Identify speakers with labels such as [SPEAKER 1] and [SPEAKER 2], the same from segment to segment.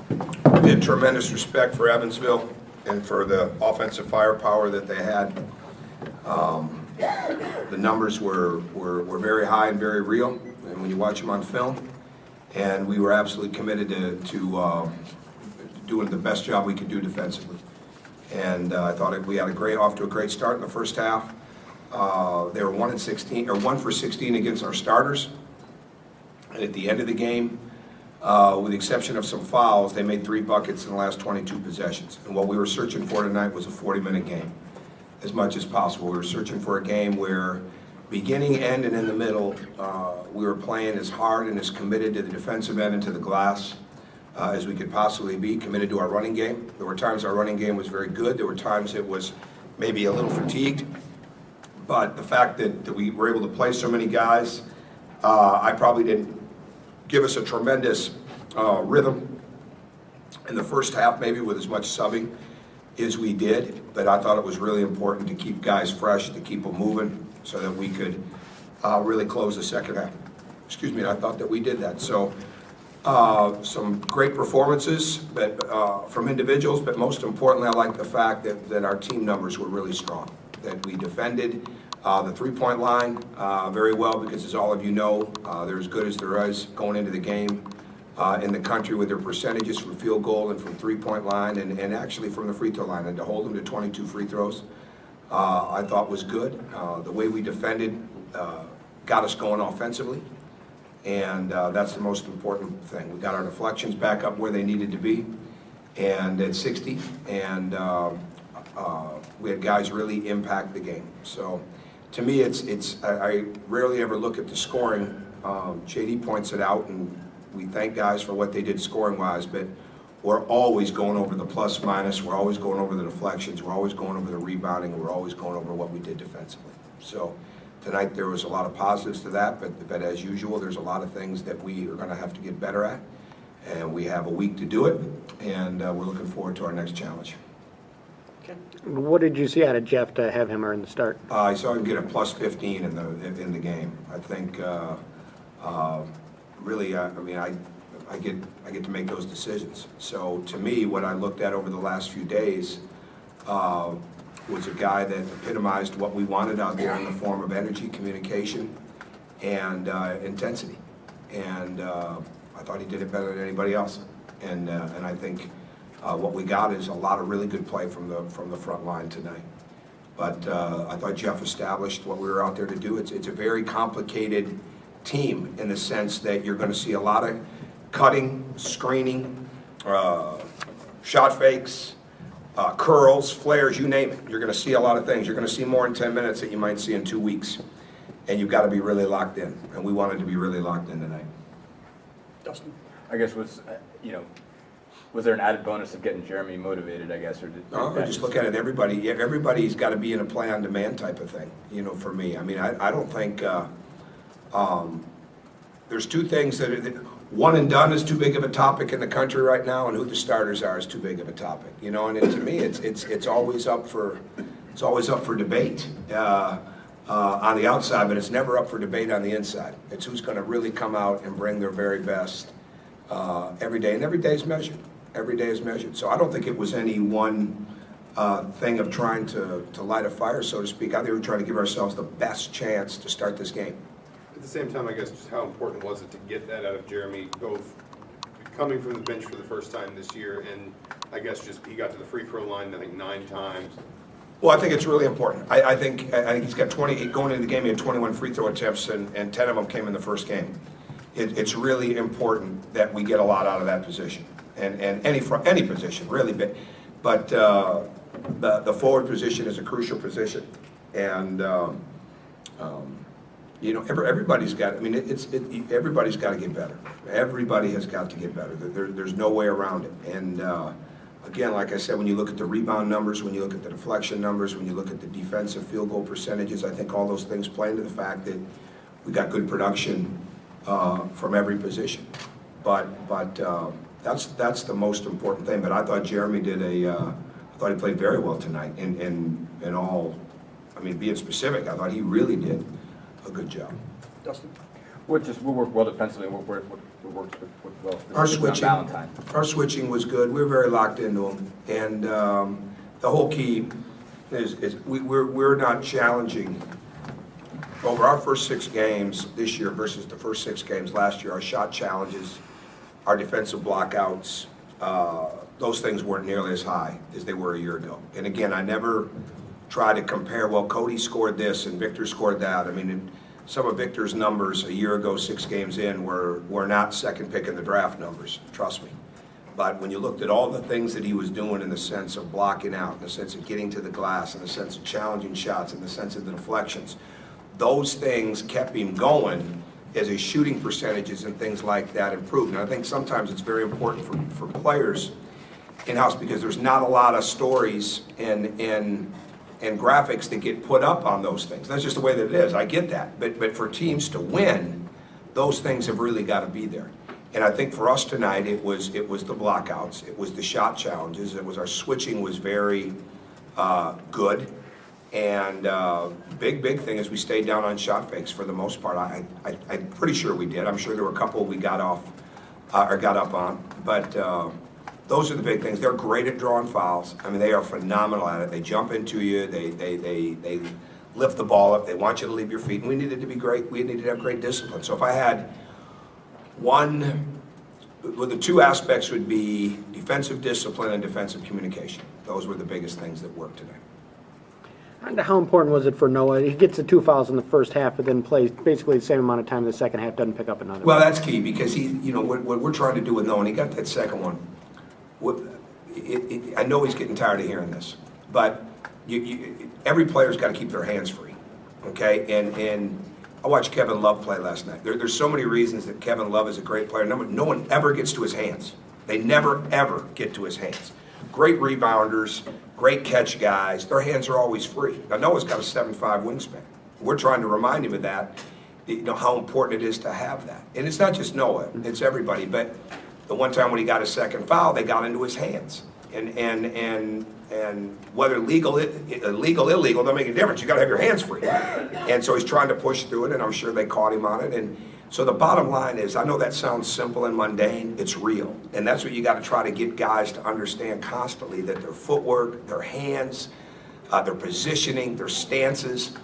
[SPEAKER 1] We had tremendous respect for Evansville and for the offensive firepower that they had. The numbers were very high and very real, and when you watch them on film, and we were absolutely committed to doing the best job we could do defensively. And I thought we had off to a great start in the first half. They were 1 for 16 against our starters. And at the end of the game, with the exception of some fouls, they made 3 buckets in the last 22 possessions. And what we were searching for tonight was a 40-minute game, as much as possible. We were searching for a game where beginning, end, and in the middle, we were playing as hard and as committed to the defensive end and to the glass as we could possibly be, committed to our running game. There were times our running game was very good. There were times it was maybe a little fatigued. But the fact that we were able to play so many guys, I probably didn't give us a tremendous rhythm in the first half, maybe with as much subbing as we did. But I thought it was really important to keep guys fresh, to keep them moving, so that we could really close the second half. Excuse me, and I thought that we did that. So some great performances from individuals, but most importantly, I like the fact that our team numbers were really strong, that we defended the three-point line very well, because as all of you know, they're as good as there is going into the game in the country with their percentages from field goal and from three-point line and actually from the free throw line, and to hold them to 22 free throws I thought was good. The way we defended got us going offensively, and that's the most important thing. We got our deflections back up where they needed to be, and at 60, and we had guys really impact the game. So to me, I rarely ever look at the scoring. JD points it out, and we thank guys for what they did scoring-wise, but we're always going over the plus minus, we're always going over the deflections, we're always going over the rebounding, and we're always going over what we did defensively. So tonight there was a lot of positives to that, but as usual, there's a lot of things that we are going to have to get better at, and we have a week to do it, and we're looking forward to our next challenge.
[SPEAKER 2] Okay.
[SPEAKER 3] What did you see out of Jeff to have him earn the start?
[SPEAKER 1] I saw him get a plus 15 in the game. I think really, I mean, I get to make those decisions. So to me, what I looked at over the last few days was a guy that epitomized what we wanted out there in the form of energy, communication, and intensity. And I thought he did it better than anybody else. And I think what we got is a lot of really good play from the front line tonight. But I thought Jeff established what we were out there to do. It's a very complicated team in the sense that you're going to see a lot of cutting, screening, shot fakes, curls, flares, you name it. You're going to see a lot of things. You're going to see more in 10 minutes that you might see in 2 weeks. And you've got to be really locked in. And we wanted to be really locked in tonight.
[SPEAKER 2] Dustin?
[SPEAKER 4] I guess was there an added bonus of getting Jeremy motivated, I guess, or did
[SPEAKER 1] Just look at it. Everybody's got to be in a play-on-demand type of thing, for me. I mean, I don't think there's two things that one and done is too big of a topic in the country right now, and who the starters are is too big of a topic. And to me, it's always up for debate on the outside, but it's never up for debate on the inside. It's who's going to really come out and bring their very best every day, and every day is measured. Every day is measured. So I don't think it was any one thing of trying to light a fire, so to speak. I think we were trying to give ourselves the best chance to start this game.
[SPEAKER 5] At the same time, I guess, just how important was it to get that out of Jeremy, both coming from the bench for the first time this year, and I guess just he got to the free throw line, I think 9 times.
[SPEAKER 1] Well, I think it's really important. I think he's got 20 going into the game. He had 21 free throw attempts, and 10 of them came in the first game. It's really important that we get a lot out of that position, and any position really. But the forward position is a crucial position, and everybody's got. I mean, everybody's got to get better. Everybody has got to get better. There's no way around it. And again, like I said, when you look at the rebound numbers, when you look at the deflection numbers, when you look at the defensive field goal percentages, I think all those things play into the fact that we got good production from every position. But that's the most important thing. But I thought Jeremy I thought he played very well tonight. In all, I mean, being specific, I thought he really did a good job.
[SPEAKER 2] Dustin?
[SPEAKER 4] We'll work well defensively, what works well.
[SPEAKER 1] Our
[SPEAKER 4] This is not
[SPEAKER 1] switching,
[SPEAKER 4] Valentine.
[SPEAKER 1] our switching was good. We were very locked into them. And the whole key is we're not challenging. Over our first 6 games this year versus the first 6 games last year, our shot challenges, our defensive blockouts, those things weren't nearly as high as they were a year ago. And again, I never try to compare, well, Cody scored this and Victor scored that. I mean, some of Victor's numbers a year ago, 6 games in, were not second pick in the draft numbers, trust me. But when you looked at all the things that he was doing in the sense of blocking out, in the sense of getting to the glass, in the sense of challenging shots, in the sense of the deflections, those things kept him going as his shooting percentages and things like that improved. And I think sometimes it's very important for players in-house because there's not a lot of stories and graphics that get put up on those things. That's just the way that it is. I get that. But for teams to win, those things have really got to be there. And I think for us tonight, it was the blockouts, it was the shot challenges, it was our switching was very good. And big thing is we stayed down on shot fakes for the most part. I'm pretty sure we did. I'm sure there were a couple we got off or got up on. But those are the big things. They're great at drawing fouls. I mean, they are phenomenal at it. They jump into you. They lift the ball up. They want you to leave your feet. And we needed to be great. We needed to have great discipline. So if I had one, well, the 2 aspects would be defensive discipline and defensive communication. Those were the biggest things that worked tonight.
[SPEAKER 3] And how important was it for Noah? He gets the 2 fouls in the first half, but then plays basically the same amount of time in the second half, doesn't pick up another.
[SPEAKER 1] Well, that's key because what we're trying to do with Noah, and he got that second one. I know he's getting tired of hearing this, but every player's got to keep their hands free, okay? And I watched Kevin Love play last night. There's so many reasons that Kevin Love is a great player. No one ever gets to his hands. They never, ever get to his hands. Great rebounders, great catch guys. Their hands are always free. Now, Noah's got a 7'5" wingspan. We're trying to remind him of that, how important it is to have that. And it's not just Noah, it's everybody. But the one time when he got a second foul, they got into his hands. And whether illegal, illegal, don't make a difference. You got to have your hands free. And so he's trying to push through it, and I'm sure they caught him on it. And so the bottom line is, I know that sounds simple and mundane. It's real, and that's what you got to try to get guys to understand constantly: that their footwork, their hands, their positioning, their stances,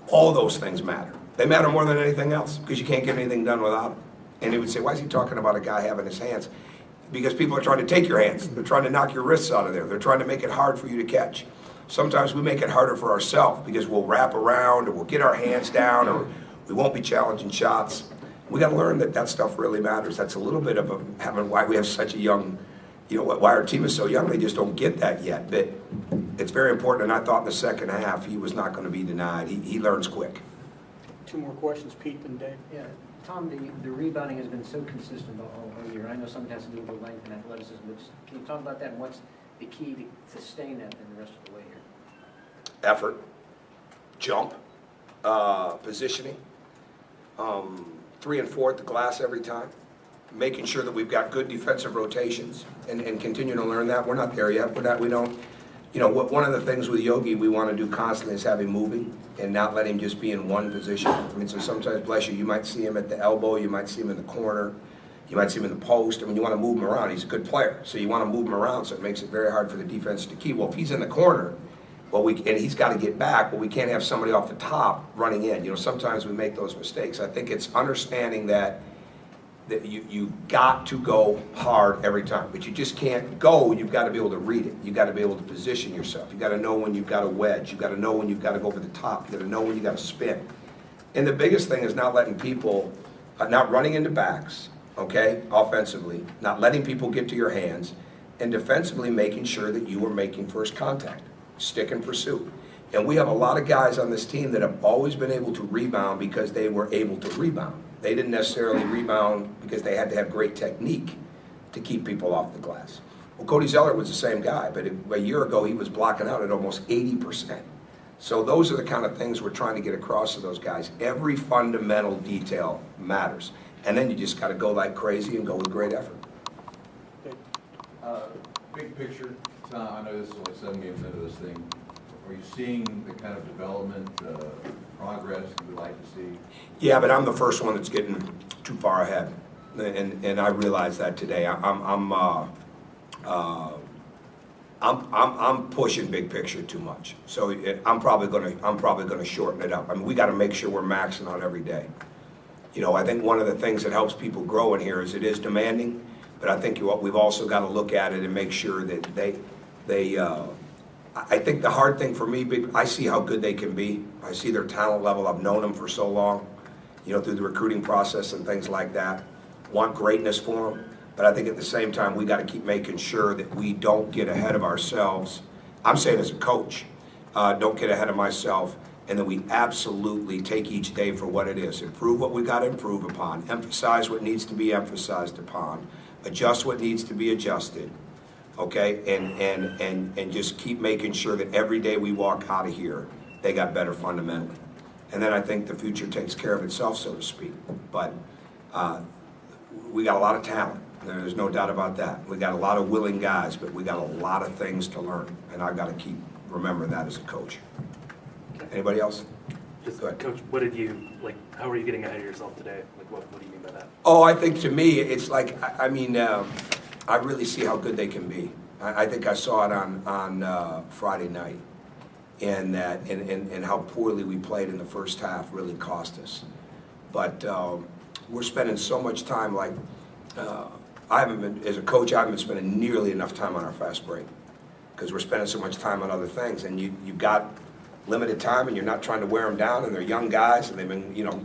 [SPEAKER 1] all those things matter. They matter more than anything else because you can't get anything done without them. And they would say, "Why is he talking about a guy having his hands?" Because people are trying to take your hands. They're trying to knock your wrists out of there. They're trying to make it hard for you to catch. Sometimes we make it harder for ourselves because we'll wrap around or we'll get our hands down or we won't be challenging shots. We got to learn that stuff really matters. That's a little bit of why we have such a young, why our team is so young. They just don't get that yet. But it's very important. And I thought in the second half he was not going to be denied. He learns quick.
[SPEAKER 2] 2 more questions, Pete and Dave.
[SPEAKER 6] Yeah, Tom, the rebounding has been so consistent all year. I know some of it has to do with the length and athleticism, but can you talk about that and what's the key to sustain that in the rest of the way here?
[SPEAKER 1] Effort, jump, positioning, 3 and 4 at the glass every time, making sure that we've got good defensive rotations and continue to learn that. We're not there yet. One of the things with Yogi we want to do constantly is have him moving and not let him just be in one position. I mean, so sometimes, bless you might see him at the elbow, you might see him in the corner, you might see him in the post. I mean, you want to move him around. He's a good player, so you want to move him around, so it makes it very hard for the defense to keep. Well, if he's in the corner, and he's got to get back, we can't have somebody off the top running in. Sometimes we make those mistakes. I think it's understanding that you got to go hard every time, but you just can't go. You've got to be able to read it. You've got to be able to position yourself. You've got to know when you've got to wedge. You've got to know when you've got to go over the top. You've got to know when you've got to spin. And the biggest thing is not letting people, not running into backs, okay, offensively, not letting people get to your hands, and defensively making sure that you are making first contact, stick and pursuit. And we have a lot of guys on this team that have always been able to rebound because they were able to rebound. They didn't necessarily rebound because they had to have great technique to keep people off the glass. Well, Cody Zeller was the same guy, but a year ago he was blocking out at almost 80%. So those are the kind of things we're trying to get across to those guys. Every fundamental detail matters. And then you just got to go like crazy and go with great effort.
[SPEAKER 7] Big picture, Tom, I know this is only 7 games into this thing. Are you seeing the kind of development progress you would like to see?
[SPEAKER 1] Yeah, but I'm the first one that's getting too far ahead, and I realize that today. I'm pushing big picture too much, so I'm probably gonna shorten it up. I mean, we got to make sure we're maxing out every day. You know, I think one of the things that helps people grow in here is it is demanding, but I think we've also got to look at it and make sure that I think the hard thing for me, I see how good they can be. I see their talent level. I've known them for so long, you know, through the recruiting process and things like that. Want greatness for them, but I think at the same time, we got to keep making sure that we don't get ahead of ourselves. I'm saying as a coach, don't get ahead of myself, and that we absolutely take each day for what it is. Improve what we got to improve upon. Emphasize what needs to be emphasized upon. Adjust what needs to be adjusted. Okay, and just keep making sure that every day we walk out of here, they got better fundamentally. And then I think the future takes care of itself, so to speak. But we got a lot of talent. There's no doubt about that. We got a lot of willing guys, but we got a lot of things to learn. And I've got to keep remembering that as a coach. Anybody else?
[SPEAKER 8] Just,
[SPEAKER 1] Go ahead.
[SPEAKER 8] Coach, what did you, like, how are you getting ahead of yourself today? Like, what do you mean by that?
[SPEAKER 1] Oh, I think to me, it's like, I mean, I really see how good they can be. I think I saw it on Friday night, and how poorly we played in the first half really cost us. But we're spending so much time, like, I haven't been, as a coach, I haven't been spending nearly enough time on our fast break, because we're spending so much time on other things, and you've got limited time, and you're not trying to wear them down, and they're young guys, and they've been, you know,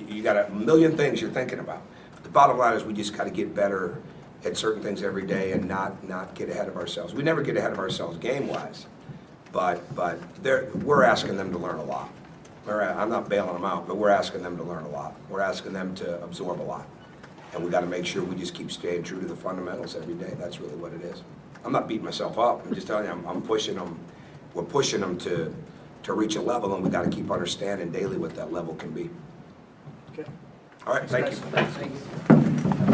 [SPEAKER 1] you got a million things you're thinking about. But the bottom line is we just got to get better at certain things every day and not get ahead of ourselves. We never get ahead of ourselves game-wise, but we're asking them to learn a lot. I'm not bailing them out, but we're asking them to learn a lot. We're asking them to absorb a lot. And we got to make sure we just keep staying true to the fundamentals every day. That's really what it is. I'm not beating myself up. I'm just telling you, I'm pushing them. We're pushing them to reach a level, and we got to keep understanding daily what that level can be.
[SPEAKER 2] Okay.
[SPEAKER 1] All right, thank you.
[SPEAKER 6] Thank you.